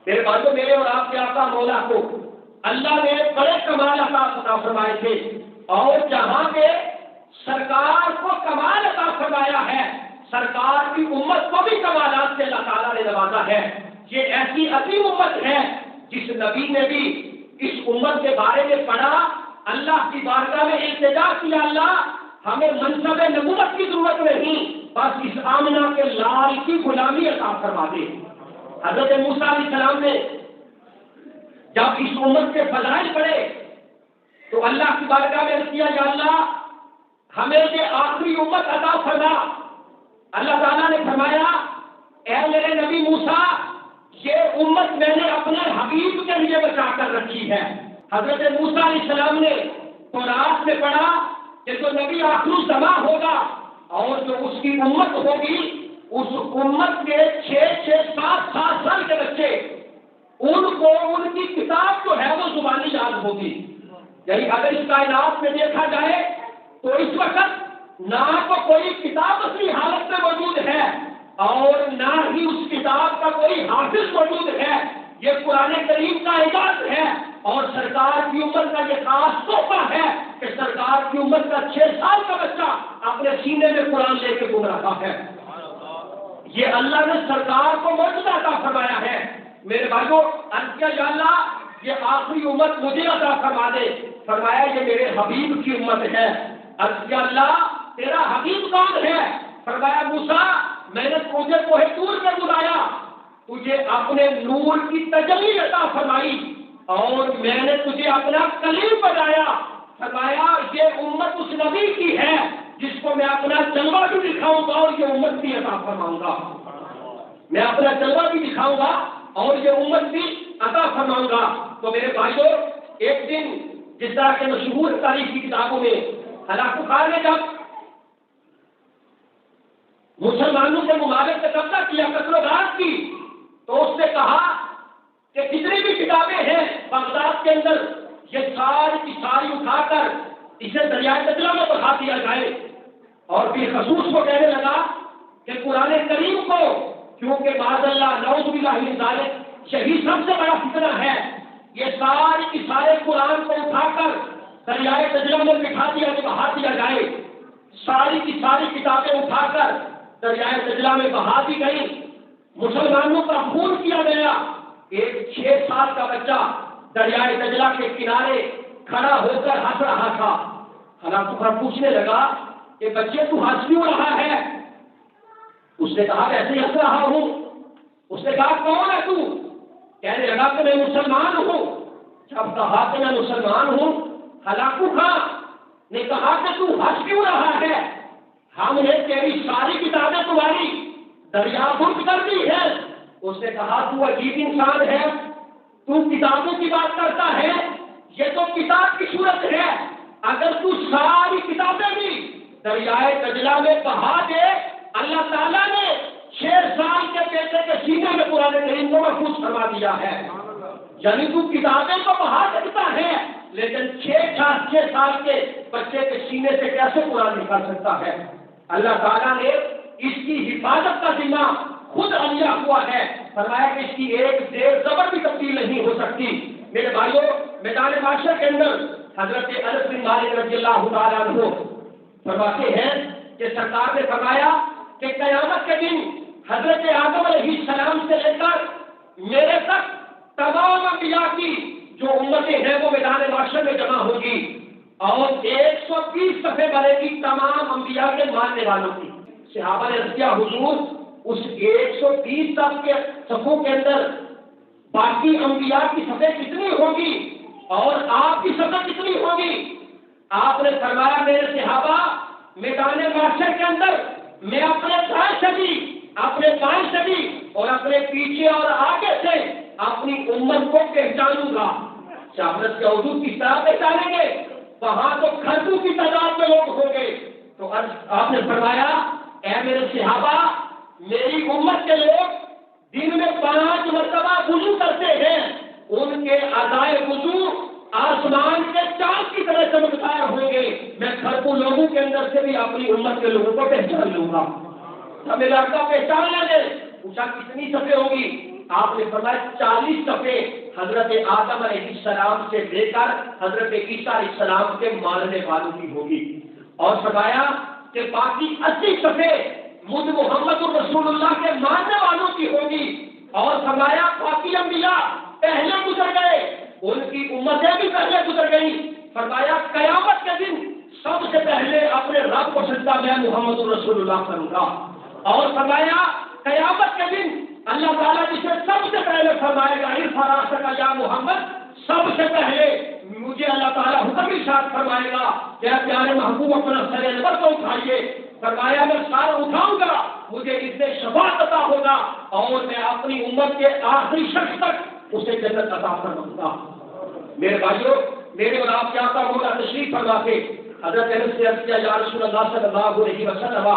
میرے بھائیوں، میرے اور آپ کے آقا مولا کو اللہ نے بڑے کمال عطا فرمائے تھے، اور جہاں پہ سرکار کو کمال عطا فرمایا ہے، سرکار کی امت کو بھی کمالات سے اللہ تعالیٰ نے نوازا ہے۔ یہ ایسی عظیم امت ہے جس نبی نے بھی اس امت کے بارے میں پڑھا، اللہ کی بارگاہ میں التجا کیا، اللہ ہمیں منصب نبوت کی ضرورت نہیں، بس اس آمنہ کے لال کی غلامی عطا فرما دے۔ حضرت موسیٰ علیہ السلام نے جب اس امت کے فضائل پڑھے تو اللہ کی بارگاہ میں عرض کیا، یا اللہ ہمیں یہ آخری امت عطا فرما۔ اللہ تعالیٰ نے فرمایا، اے میرے نبی موسیٰ، یہ امت میں نے اپنے حبیب کے لیے بچا کر رکھی ہے۔ حضرت موسیٰ علیہ السلام نے تورات میں پڑھا کہ جو نبی آخر الزماں ہوگا اور جو اس کی امت ہوگی، اس امت کے 6-7 سال کے بچے، ان کو ان کی کتاب جو ہے وہ زبانی یاد ہوگی۔ یعنی اگر اس کائنات میں دیکھا جائے تو اس وقت نہ تو کوئی کتاب اپنی حالت میں موجود ہے اور نہ ہی اس کتاب کا کوئی حافظ موجود ہے۔ یہ قرآن کریم کا اعجاز ہے اور سرکار کی امت کا یہ خاص تحفہ ہے کہ سرکار کی امت کا 6 سال کا بچہ اپنے سینے میں قرآن لے کے گھوم رہا ہے۔ یہ اللہ نے سرکار کو معجزہ عطا فرمایا ہے۔ میرے بھائیوں، عرض کیا، یا اللہ یہ آخری امت مجھے عطا فرما دے۔ فرمایا یہ میرے حبیب کی امت ہے۔ عرض کیا، اللہ تیرا حبیب کون ہے؟ فرمایا موسیٰ، میں نے تجھے کوہ طور میں بلایا، تجھے اپنے نور کی تجلی عطا فرمائی اور میں نے تجھے اپنا کلیم بنایا۔ فرمایا یہ امت اس نبی کی ہے جس کو میں اپنا جلوہ بھی دکھاؤں گا اور یہ امت بھی عطا فرماؤں گا۔ میں اپنا جلوہ بھی دکھاؤں گا اور یہ امت بھی عطا فرماؤں گا۔ تو میرے بھائیوں، ایک دن جس طرح کے مشہور تاریخی کتابوں میں ہلاکو خان نے جب مسلمانوں کے ممالک سے قبضہ کیا، قتل و غارت کی، تو اس نے کہا کہ جتنی بھی کتابیں ہیں بغداد کے اندر، یہ ساری کی ساری اٹھا کر اسے دریائے دجلہ میں بہا دیا جائے۔ اور بالخصوص کو کہنے لگا کہ قرآن کریم کو، کیونکہ معاذ اللہ نعوذ باللہ من ذالک یہی سب سے بڑا فتنہ ہے، یہ ساری کی سارے قرآن کو اٹھا کر دریائے دجلہ میں بہا دیا جائے۔ ساری کی ساری کتابیں اٹھا کر دریائے دجلہ میں بہا دی گئی، مسلمانوں کا خون کیا گیا۔ ایک 6 سال کا بچہ دریائے دجلہ کے کنارے کھڑا ہو کر ہنس رہا تھا۔ حالانکہ پوچھنے لگا کہ بچے تو ہنس کیوں رہا ہے؟ اس نے کہا ایسے ہی ہنس رہا ہوں۔ اس نے کہا کون ہے تو؟ کہنے لگا کہ میں مسلمان ہوں۔ جب کہا کہ میں مسلمان ہوں، ہلاکو خان نے کہا کہ تو ہنس کیوں رہا ہے؟ ہم نے تیری ساری کتابیں تمہاری دریا خرد کر دی ہے۔ اس نے کہا تو عجیب انسان ہے، تو کتابوں کی بات کرتا ہے، یہ تو کتاب کی صورت ہے، اگر تو ساری کتابیں بھی دریائے دجلہ میں بہا دے، اللہ تعالیٰ نے 6 سال کے بیٹے کے سینے میں قرآن کریم کو محفوظ فرما دیا ہے۔ یعنی تو کتابیں تو بہا سکتا ہے لیکن 6 سال کے بچے کے سینے سے کیسے قرآن نکال سکتا ہے؟ اللہ تعالیٰ نے اس کی حفاظت کا ذمہ خود لیا ہوا ہے۔ فرمایا کہ اس کی ایک زیر زبر بھی تبدیل نہیں ہو سکتی۔ میرے بھائیوں، میدان معاشر کے اندر حضرت انس بن مالک رضی اللہ تعالیٰ عنہ فرماتے ہیں کہ سرکار نے فرمایا کہ قیامت کے دن حضرت آدم علیہ السلام سے لے کر میرے تک تمام انبیاء کی جو امتیں ہیں وہ میدان معاشر میں جمع ہوگی اور 120 صفحے بھرے گی تمام انبیاء کے ماننے والوں کی۔ صحابہ نے عرض کیا حضور، اس 120 صفوں کے اندر باقی انبیاء کی صفحے کتنی ہوگی اور آپ کی صفحے کتنی ہوگی؟ آپ نے فرمایا میرے صحابہ، میدان معاشر کے اندر میں اپنے دائیں سے بھی، اپنے بائیں سے بھی اور اپنے پیچھے اور آگے سے اپنی امت کو پہچانوں گا۔ شہادت کے حضور کس طرح پہچانیں گے؟ وہاں تو خرچوں کی تعداد میں لوگ ہوں گے۔ تو آپ نے فرمایا اے میرے صحابہ، میری امت کے لوگ دن میں 5 مرتبہ وضو کرتے ہیں، ان کے ادائے وضو آسمان کے چاند کی طرح چمکدار ہوں گے۔ میں خرچوں لوگوں کے اندر سے بھی اپنی امت کے لوگوں کو پہچان لوں گا۔ میرا لڑکا پہچان لے، پوچھا کتنی صفحے ہوگی؟ آپ نے فرمایا 40 صفحے حضرت آدم علیہ السلام سے لے کر حضرت عیسیٰ علیہ السلام کے ماننے والوں کی ہوگی، اور فرمایا کہ باقی 80 صفحے مجھ محمد رسول اللہ کے ماننے والوں کی ہوگی، اور فرمایا باقی انبیاء پہلے گزر گئے، ان کی امتیں بھی پہلے گزر گئی، فرمایا قیامت کے دن سب سے پہلے اپنے رب کو سجدہ میں محمد رسول اللہ کروں گا، اور فرمایا قیامت کے دن اللہ تعالیٰ جسے سب سے پہلے فرمائے گا ارفع کا یا محمد، سب سے پہلے مجھے اللہ تعالیٰ حکم ارشاد فرمائے گا کہ پیارے محبوب اپنا سر انور کو اٹھائیے، فرمایا میں سارا اٹھاؤں گا، مجھے اس سے شفاعت عطا ہوگا، اور میں اپنی امت کے آخری شخص تک اسے جنت عطا فرماؤں گا۔ میرے بھائیوں، میرے اور آپ کیا ہوگا تشریف فرما کے حضرت انس سے عرض کیا یا رسول اللہ صلی اللہ علیہ وسلم،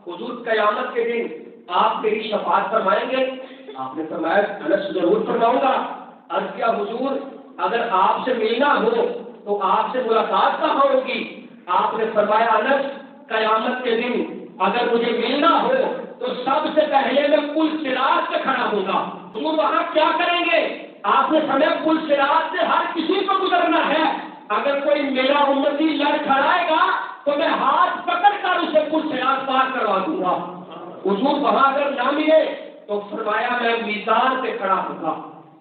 حضور قیامت کے دن آپ میری شفاعت فرمائیں گے؟ آپ نے فرمایا انس ضرور فرماؤں گا۔ عرض کیا حضور اگر آپ سے ملنا ہو تو آپ سے ملاقات کہاں ہوگی؟ آپ نے فرمایا انس قیامت کے دن اگر مجھے ملنا ہو تو سب سے پہلے میں پل صراط پہ کھڑا ہوں گا۔ حضور وہاں کیا کریں گے؟ آپ نے فرمایا پل صراط سے ہر کسی کو گزرنا ہے، اگر کوئی میرا امتی لڑ کھڑائے گا تو میں ہاتھ پکڑ کر اسے پل صراط پار کروا دوں گا۔ حضور وہاں اگر نہ ملے تو فرمایا میں میزان پہ کھڑا ہوں گا،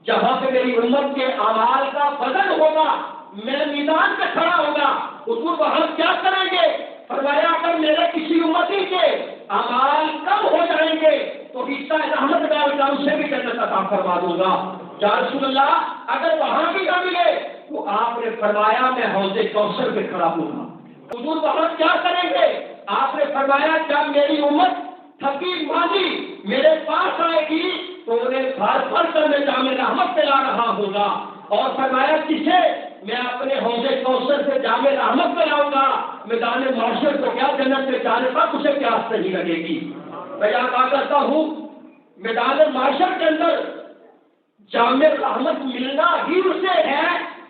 جہاں پہ میری امت کے اعمال کا وزن ہوگا میں میزان پہ کھڑا ہوگا۔ حضور وہاں کیا کریں گے؟ فرمایا اگر میرے کسی امتی کے اعمال کم ہو جائیں گے تو حصہ رحمت ڈال کر اسے بھی جنت عطا فرما دوں گا۔ یا رسول اللہ اگر وہاں بھی نہ ملے تو آپ نے فرمایا میں حوض کوثر پہ کھڑا ہوں گا۔ حضور وہاں کیا کریں گے؟ آپ نے فرمایا جب میری امت تھکی ماندی میرے پاس آئے گی تو انہیں بھر بھر کر میں جام رحمت پلا رہا ہوگا، اور فرمایا کسے میں اپنے حوض کوثر سے جام رحمت پلاؤں گا، میدان معاشر کو کیا جنت میں جانے پر اسے پیاس نہیں لگے گی۔ میں یہاں کہا کرتا ہوں میدان معاشر کے اندر جام رحمت ملنا ہی اسے ہے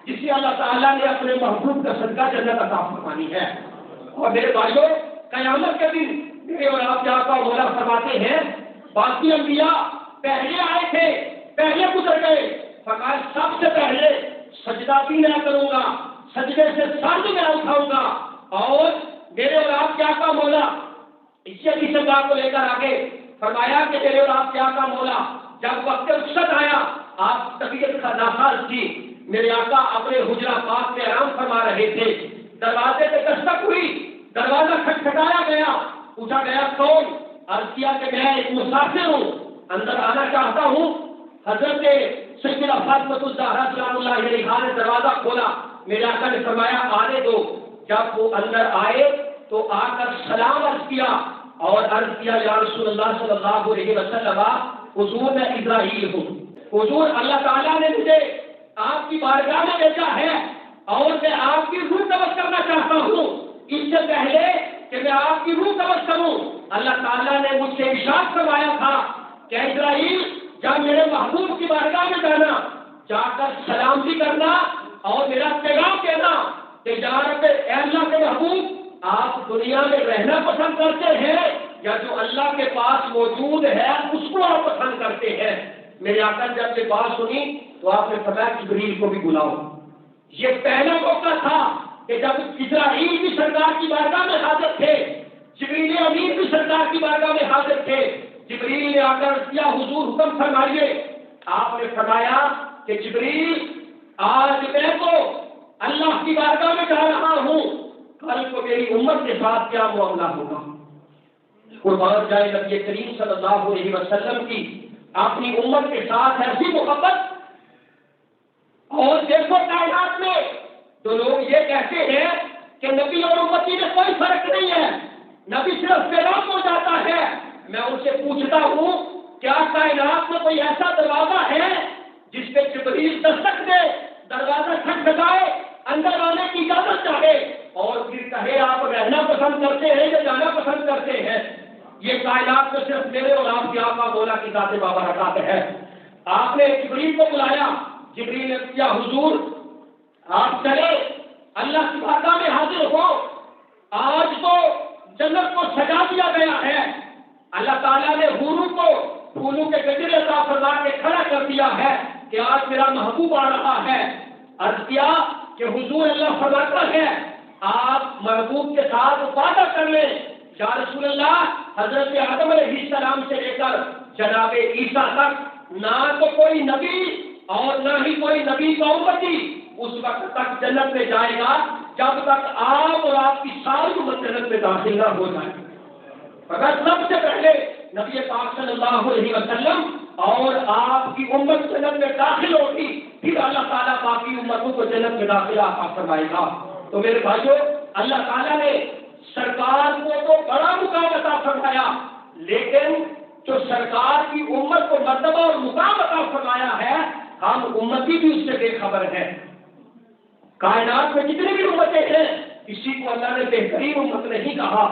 جسے اللہ تعالیٰ نے اپنے محبوب کا صدقہ جنت عطا فرمانی ہے۔ اور میرے بھائیوں قیامت کے دن میرے اور آپ کیا کا مولا فرماتے ہیں باقی انبیاء پہلے آئے تھے پہلے گزر گئے، فرمایا سب سے پہلے سجدہ بھی میں کروں گا، سجدے سے سر بھی میں اٹھاؤں گا، اور میرے اور آپ کیا کا مولا اسی حدیث پاک کو لے کر آگے فرمایا کہ میرے اور آپ کیا کا مولا جب وقت رخصت آیا آپ طبیعت کا ناساز تھی، میرے آقا اپنے حجرہ پاک میں آرام فرما رہے تھے، دروازے پہ دستک ہوئی، دروازہ کھٹکھٹایا گیا، پوچھا گیا کون؟ عرض کیا کہ میں ایک مسافر ہوں، اندر آنا چاہتا ہوں۔ حضرت سیدہ فاطمہ الزہرا سلام اللہ علیہا نے دروازہ کھولا، میرے آقا نے فرمایا آنے دو۔ جب وہ اندر آئے تو آ کر سلام عرض کیا اور عرض کیا یا رسول اللہ صلی اللہ علیہ وسلم حضور میں اسرائیل ہوں، حضور اللہ تعالیٰ نے مجھے آپ کی بارگاہ میں بھیجا ہے اور میں آپ کی روح قبض کرنا چاہتا ہوں۔ اس سے پہلے کہ میں آپ کی روح قبض کروں اللہ تعالیٰ نے مجھ سے ارشاد فرمایا تھا کہ اسرائیل جب میرے محبوب کی بارگاہ میں جانا جا کر سلام بھی کرنا اور میرا پیغام کہنا کہ یا رب اے اللہ کے محبوب آپ دنیا میں رہنا پسند کرتے ہیں یا جو اللہ کے پاس موجود ہے اس کو آپ پسند کرتے ہیں۔ میرے آقا نے جب یہ بات سنی تو آپ نے فرمایا جبریل کو بھی بلاؤ۔ یہ پہلا موقع تھا کہ جب اسرائیل بھی سرکار کی بارگاہ میں حاضر تھے، جبریل امین بھی سرکار کی بارگاہ میں حاضر تھے، جبریل نے آ کر کیا حضور حکم فرمائیے۔ آپ نے فرمایا کہ جبریل آج میں تو اللہ کی بارگاہ میں جا رہا ہوں، کل کو میری امت کے ساتھ کیا معاملہ ہوگا۔ قربان جائے نبی کریم صلی اللہ علیہ وسلم کی اپنی امت کے ساتھ ایسی محبت۔ اور دیکھو کائنات میں تو لوگ یہ کہتے ہیں کہ نبی اور امتی میں کوئی فرق نہیں ہے، نبی صرف پیغام ہو جاتا ہے۔ میں ان سے پوچھتا ہوں کیا کائنات میں کوئی ایسا دروازہ ہے جس پہ جبریل دستک دے، دروازہ کھٹکھٹائے، اندر آنے کی اجازت چاہے اور پھر کہے آپ رہنا پسند کرتے ہیں یا جانا پسند کرتے ہیں؟ یہ کائنات میں صرف میرے اور آپ کی آقا مولا کی ذات بابرکات ہے۔ آپ نے جبریل کو بلایا، جبریل نے کیا حضور آپ چلے اللہ کی بارگاہ میں حاضر ہو، آج تو جنت کو سجا دیا گیا ہے، اللہ تعالیٰ نے حوروں کو پھولوں کے گجرے عطا فرما کے کھڑا کر دیا ہے کہ آج میرا محبوب آ رہا ہے۔ عرض کیا کہ حضور اللہ فرماتا ہے آپ محبوب کے ساتھ وعدہ کر لیں، یا رسول اللہ حضرت آدم علیہ السلام سے لے کر جناب عیسیٰ تک نہ تو کوئی نبی اور نہ ہی کوئی نبی کا امتی اس وقت تک جنت میں جائے گا جب تک آپ اور آپ کی ساری امت جنت میں داخل نہ ہو جائے۔ اگر سب سے پہلے نبی پاک صلی اللہ علیہ وسلم اور آپ کی امت جنت میں داخل ہوگی، پھر اللہ تعالیٰ باقی امتوں کو جنت میں داخلہ عطا فرمائے گا۔ تو میرے بھائیوں، اللہ تعالیٰ نے سرکار کو تو بڑا مقام عطا فرمایا، لیکن جو سرکار کی امت کو مرتبہ اور مقام عطا فرمایا ہے، ہم امتی بھی اس سے بے خبر ہیں۔ کائنات میں جتنی بھی امتیں ہیں، کسی کو اللہ نے بہترین امت نہیں کہا۔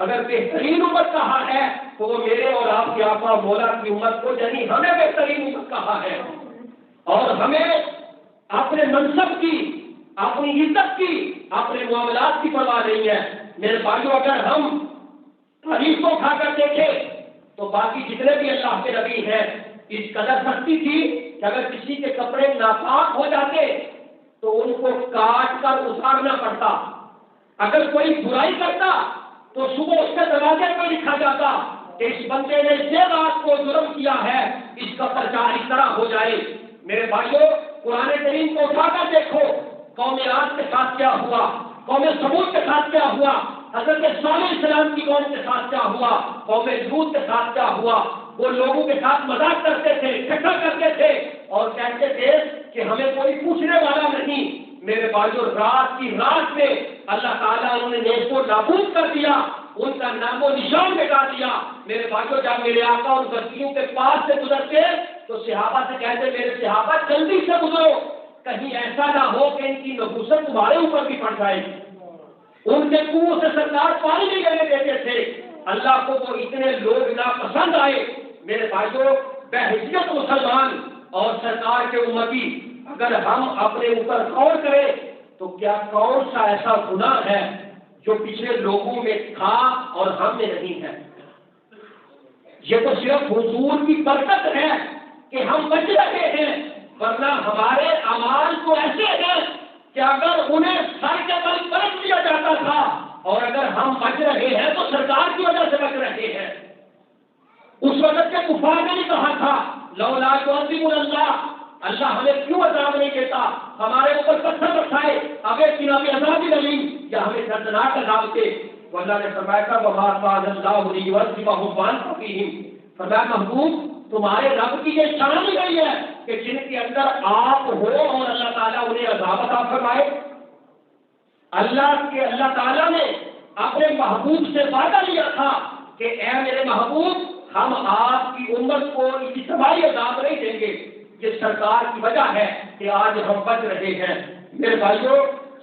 اگر بہترین امت کہا ہے تو وہ میرے اور آپ کے آقا مولا کی امت کو، یعنی ہمیں بہترین امت کہا ہے۔ اور ہمیں اپنے منصب کی، اپنی عزت کی، اپنے معاملات کی پرواہ نہیں ہے۔ میرے بھائیوں، اگر ہم تاریخ کو کھا کر دیکھیں تو باقی جتنے بھی اللہ کے نبی ہیں، اس قدر سختی تھی کہ اگر کسی کے کپڑے ناپاک ہو جاتے تو ان کو کاٹ کر اتارنا پڑتا۔ اگر کوئی برائی کرتا تو صبح اس کے دروازے پر لکھا جاتا کہ اس بندے نے یہ رات کو جرم کیا ہے، اس کا پرچہ اس طرح ہو جائے۔ میرے بھائیوں، قرآن کریم کو اٹھا کر دیکھو، قوم عاد کے ساتھ کیا ہوا، قوم سمود کے ساتھ کیا ہوا، حضرت صالح علیہ السلام کی قوم کے ساتھ کیا ہوا، قوم لوط کے ساتھ کیا ہوا۔ وہ لوگوں کے ساتھ مذاق کرتے تھے، ٹھٹھا کرتے تھے اور کہتے تھے کہ ہمیں کوئی پوچھنے والا نہیں۔ میرے بھائیوں، رات کی رات میں اللہ تعالیٰ انہیں نیز کو نابود کر دیا، ان کا نام و نشان مٹا دیا۔ میرے بھائیوں، جب میرے آقا ان بستیوں کے پاس سے گزرتے تو صحابہ سے کہتے، میرے صحابہ جلدی سے گزرو، کہیں ایسا نہ ہو کہ ان کی نبوست تمہارے اوپر بھی پڑ جائے۔ ان کے کنویں سے سرکار پانی نہیں لینے دیتے تھے۔ اللہ کو وہ اتنے لوگ ناپسند آئے۔ میرے بھائیوں، بحیثیت مسلمان اور سرکار کے امتی، اگر ہم اپنے اوپر غور کریں تو کیا کون سا ایسا گناہ ہے جو پچھلے لوگوں میں تھا اور ہم میں نہیں ہے؟ یہ تو صرف حضور کی برکت ہے کہ ہم بچ رہے ہیں، ورنہ ہمارے اعمال تو ایسے ہیں کہ اگر انہیں سر کے بل پلٹ دیا جاتا تھا، اور اگر ہم بچ رہے ہیں تو سرکار کی وجہ سے بچ رہے ہیں۔ اس وقت کے کفار نے نہیں کہا تھا لولا یعذب اللہ، اللہ ہمیں کیوں عذاب نہیں دیتا، ہمارے اوپر پتھر برسائے، ابے سینہ عذاب نہیں، یا ہمیں دردناک عذاب دے۔ تو اللہ نے فرمایا تھا وما كان الله ليعذبهم وانت فيهم، فرمایا محبوب تمہارے رب کی یہ شان ہی نہیں ہے کہ جن کے اندر آپ ہو اور اللہ تعالیٰ انہیں عذاب عطا فرمائے۔ اللہ تعالیٰ نے اپنے محبوب سے وعدہ لیا تھا کہ اے میرے محبوب، ہم آپ کی امت کو اجتماعی عذاب نہیں دیں گے۔ یہ سرکار کی وجہ ہے کہ آج ہم بچ رہے ہیں۔ میرے بھائیوں،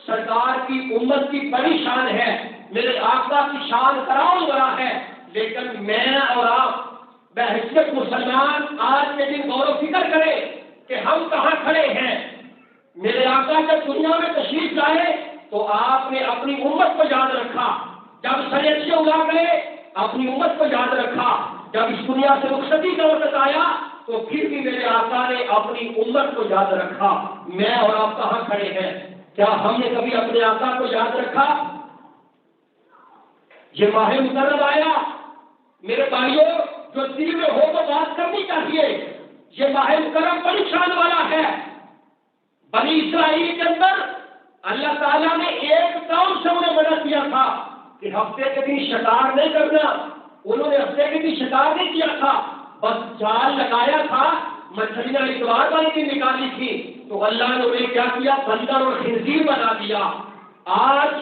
سرکار کی امت کی بڑی شان ہے، میرے آقا کی شان کراؤں بڑا ہے، لیکن میں اور آپ بحیثیت مسلمان آج کے دن غور و فکر کریں کہ ہم کہاں کھڑے ہیں۔ میرے آقا جب دنیا میں تشریف لائے تو آپ نے اپنی امت کو یاد رکھا، جب شریعت سے اڑا گئے اپنی امت کو یاد رکھا، جب اس دنیا سے رخصتی کا وقت آیا تو پھر بھی میرے آقا نے اپنی امت کو یاد رکھا۔ میں اور آپ کہاں کھڑے ہیں؟ کیا ہم نے کبھی اپنے آقا کو یاد رکھا؟ یہ ماہ مکرم آیا، میرے بھائیوں جو دل میں ہو تو بات کرنی چاہیے۔ یہ ماہ مکرم بڑی شان والا ہے۔ بنی اسرائیل کے اندر اللہ تعالیٰ نے ایک کام سے انہیں منع کیا تھا کہ ہفتے کے دن شکار نہیں کرنا۔ انہوں نے ہفتے کے دن شکار نہیں کیا تھا، بس جال لگایا تھا، مچھلیاں اتوار والی دن نکالی تھی، تو اللہ نے انہیں کیا کیا؟ بندر اور خنزیر بنا دیا۔ آج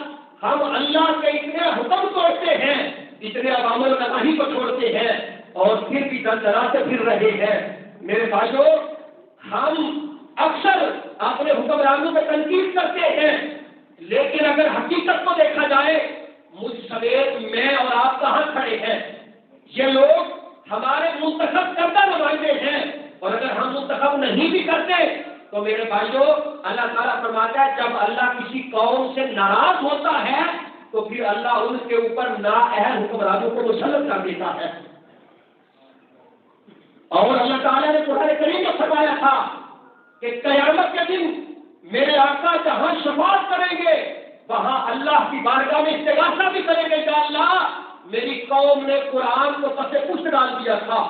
ہم اللہ کے اتنے حکم توڑتے ہیں، اتنے عوام النواہی کو چھوڑتے ہیں اور پھر بھی دردراتے پھر رہے ہیں۔ میرے بھائیوں، ہم اکثر اپنے حکمرانوں پہ تنقید کرتے ہیں، لیکن اگر حقیقت کو دیکھا جائے مجھ سمیت میں اور آپ کہاں کھڑے ہیں؟ یہ لوگ ہمارے منتخب کردہ نمائندے ہیں، اور اگر ہم منتخب نہیں بھی کرتے تو میرے بھائیوں اللہ تعالیٰ فرماتا ہے جب اللہ کسی قوم سے ناراض ہوتا ہے تو پھر اللہ ان کے اوپر نااہل حکمرانوں کو مسلط کر دیتا ہے۔ اور اللہ تعالیٰ نے قرآن کریم میں فرمایا تھا کہ قیامت کے دن میرے آقا جہاں شفاعت کریں گے وہاں اللہ کی بارگاہ میں استغاثہ بھی کریں گے کہ اللہ میری قوم نے قرآن کو پس پشت ڈال دیا تھا،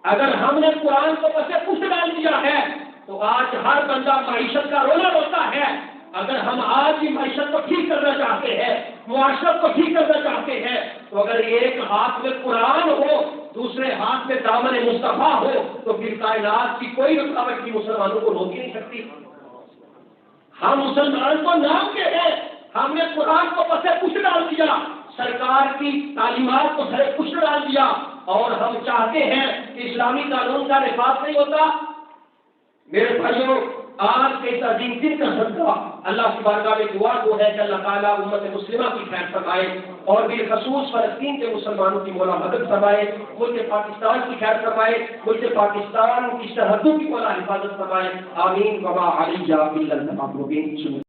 اگر ہم نے قرآن کو پس پشت ڈال دیا ہے تو آج ہر بندہ معیشت کا رونا روتا ہے۔ اگر ہم آج ہی معیشت کو ٹھیک کرنا چاہتے ہیں، معاشرت کو ٹھیک کرنا چاہتے ہیں، تو اگر ایک ہاتھ میں قرآن ہو دوسرے ہاتھ میں دامن مصطفیٰ ہو تو پھر کائنات کی کوئی رکاوٹ بھی مسلمانوں کو روک ہی نہیں سکتی۔ ہم مسلمان کو نام کے ہیں، ہم نے قرآن کو پسے پشت ڈال دیا، سرکار کی تعلیمات کو سرے پشت ڈال دیا، اور ہم چاہتے ہیں کہ اسلامی قانون کا نفاذ نہیں ہوتا۔ میرے بھائیوں، آج کے اس عظیم دن کا صدقہ اللہ کی بارگاہ میں دعا کو ہے کہ اللہ تعالیٰ امت مسلمہ کی خیر فرمائے اور بالخصوص فلسطین کے مسلمانوں کی مولا مدد فرمائے، ملک پاکستان کی خیر فرمائے، ملک پاکستان کی سرحدوں کی مولا حفاظت فرمائے، آمین وما علیہ الا البلاغ المبین۔